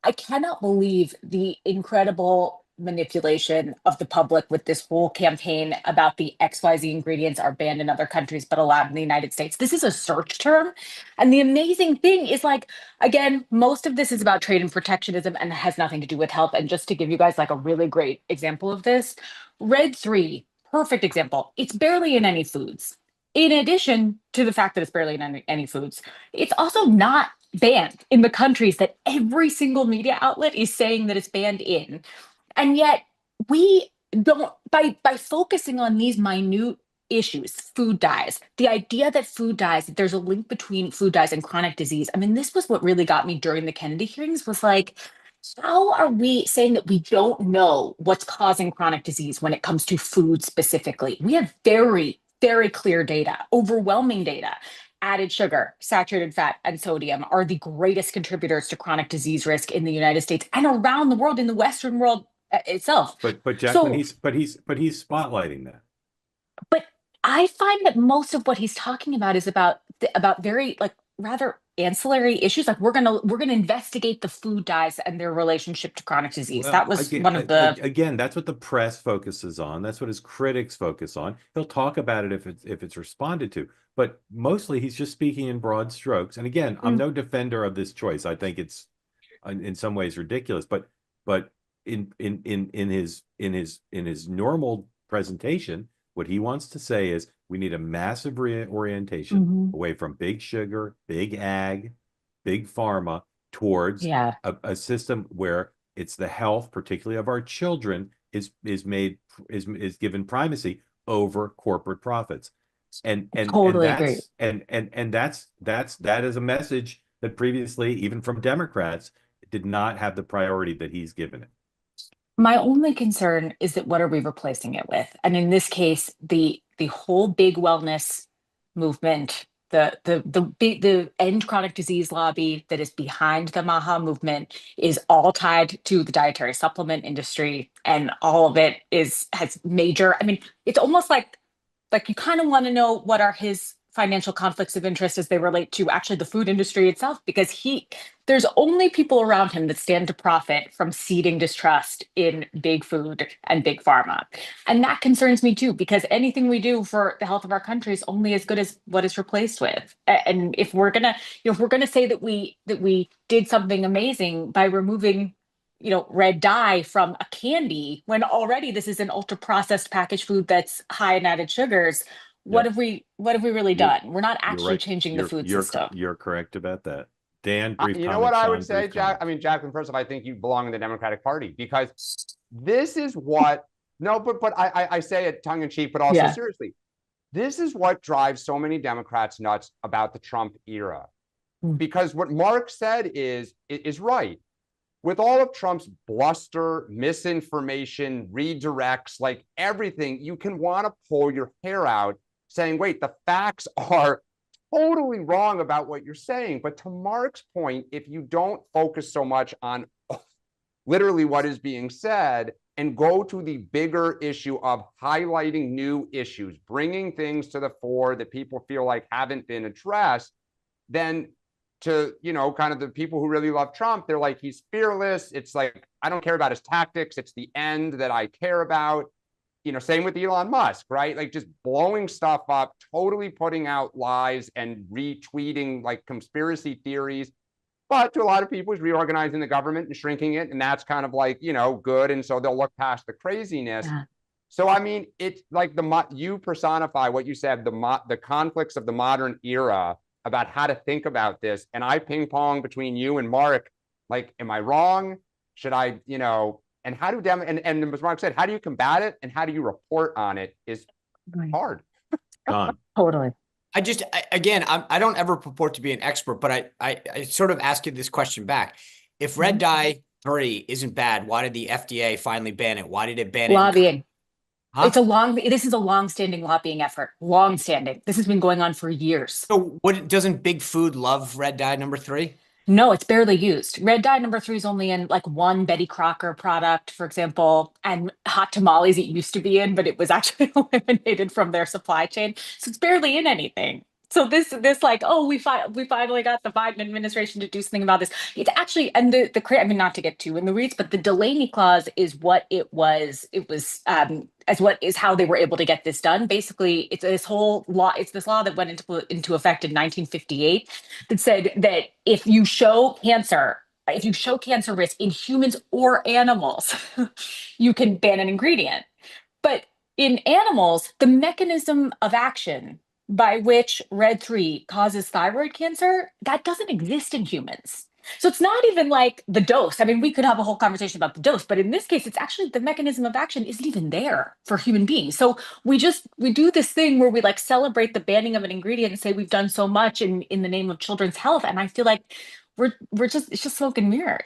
I cannot believe the incredible manipulation of the public with this whole campaign about the XYZ ingredients are banned in other countries but allowed in the United States. This is a search term. And the amazing thing is like, again, most of this is about trade and protectionism and has nothing to do with health. And just to give you guys like a really great example of this, Red 3, perfect example. It's barely in any foods. In addition to the fact that it's barely in any foods, it's also not banned in the countries that every single media outlet is saying that it's banned in. And yet we don't by focusing on these minute issues, food dyes, the idea that food dyes, that there's a link between food dyes and chronic disease. I mean, this was what really got me during the Kennedy hearings was like, how are we saying that we don't know what's causing chronic disease when it comes to food specifically? We have very, very clear data, overwhelming data. Added sugar, saturated fat, and sodium are the greatest contributors to chronic disease risk in the United States and around the world, in the Western world itself. But Jacqueline, So, he's spotlighting that. but I find that most of what he's talking about is about very like rather ancillary issues. Like we're gonna investigate the food dyes and their relationship to chronic disease. That Well, was one of the again, that's what the press focuses on. That's what his critics focus on. He'll talk about it if it's responded to, but mostly he's just speaking in broad strokes. And again, I'm mm, no defender of this choice. I think it's in some ways ridiculous, but in his normal presentation, what he wants to say is we need a massive reorientation mhm, away from big sugar, big ag, big pharma towards yeah, a system where it's the health, particularly of our children, is given primacy over corporate profits. And totally agree. that is a message that previously, even from Democrats, did not have the priority that he's given it. My only concern is that what are we replacing it with? And in this case, the whole big wellness movement, the end chronic disease lobby that is behind the MAHA movement is all tied to the dietary supplement industry, and all of it has major. I mean, it's almost like you kind of want to know what are his financial conflicts of interest as they relate to actually the food industry itself, because there's only people around him that stand to profit from seeding distrust in big food and big pharma. And that concerns me too, because anything we do for the health of our country is only as good as what is replaced with. And if we're gonna, if we're gonna say that we did something amazing by removing red dye from a candy when already this is an ultra processed packaged food that's high in added sugars, Yeah, what have we really you're done? We're not you're actually right. changing the You're food you're system. you're correct about that. Dan, brief You know what comment. I would Sean, say, brief Jack? comment. I mean, Jacqueline, first of all, I think you belong in the Democratic Party because this is what, no, but I say it tongue in cheek, but also Yeah. seriously. This is what drives so many Democrats nuts about the Trump era. Mm. Because what Mark said is right. With all of Trump's bluster, misinformation, redirects, like everything, you can want to pull your hair out saying, wait, the facts are totally wrong about what you're saying. But to Mark's point, if you don't focus so much on literally what is being said and go to the bigger issue of highlighting new issues, bringing things to the fore that people feel like haven't been addressed, then to, kind of the people who really love Trump, they're like, he's fearless. It's like, I don't care about his tactics. It's the end that I care about. Same with Elon Musk, right? Like just blowing stuff up, totally putting out lies and retweeting like conspiracy theories. But to a lot of people, he's reorganizing the government and shrinking it. And that's kind of like, good. And so they'll look past the craziness. Yeah. So, I mean, it's like you personify what you said, the conflicts of the modern era about how to think about this. And I ping pong between you and Mark, like, am I wrong? Should I, and how do and as Mark said, how do you combat it and how do you report on it is Right. hard. Don, Totally. Again, I don't ever purport to be an expert, but I sort of ask you this question back. If red dye 3 isn't bad, why did the FDA finally ban it? Why did it ban it? Lobbying. Huh? This is a long-standing lobbying effort. Long-standing. This has been going on for years. So what doesn't big food love red dye number 3? No, it's barely used. Red dye number 3 is only in like one Betty Crocker product, for example, and hot tamales it used to be in, but it was actually eliminated from their supply chain. So it's barely in anything. So this like, oh, we finally got the Biden administration to do something about this. It's actually, and I mean, not to get too in the weeds, but the Delaney clause is what it was. It was as what is how they were able to get this done. Basically, it's this whole law. It's this law that went into effect in 1958 that said that if you show cancer risk in humans or animals, you can ban an ingredient. But in animals, the mechanism of action by which Red3 causes thyroid cancer, that doesn't exist in humans. So it's not even like the dose. I mean, we could have a whole conversation about the dose, but in this case, it's actually the mechanism of action isn't even there for human beings. So we do this thing where we like celebrate the banning of an ingredient and say we've done so much in the name of children's health. And I feel like it's just smoke and mirrors.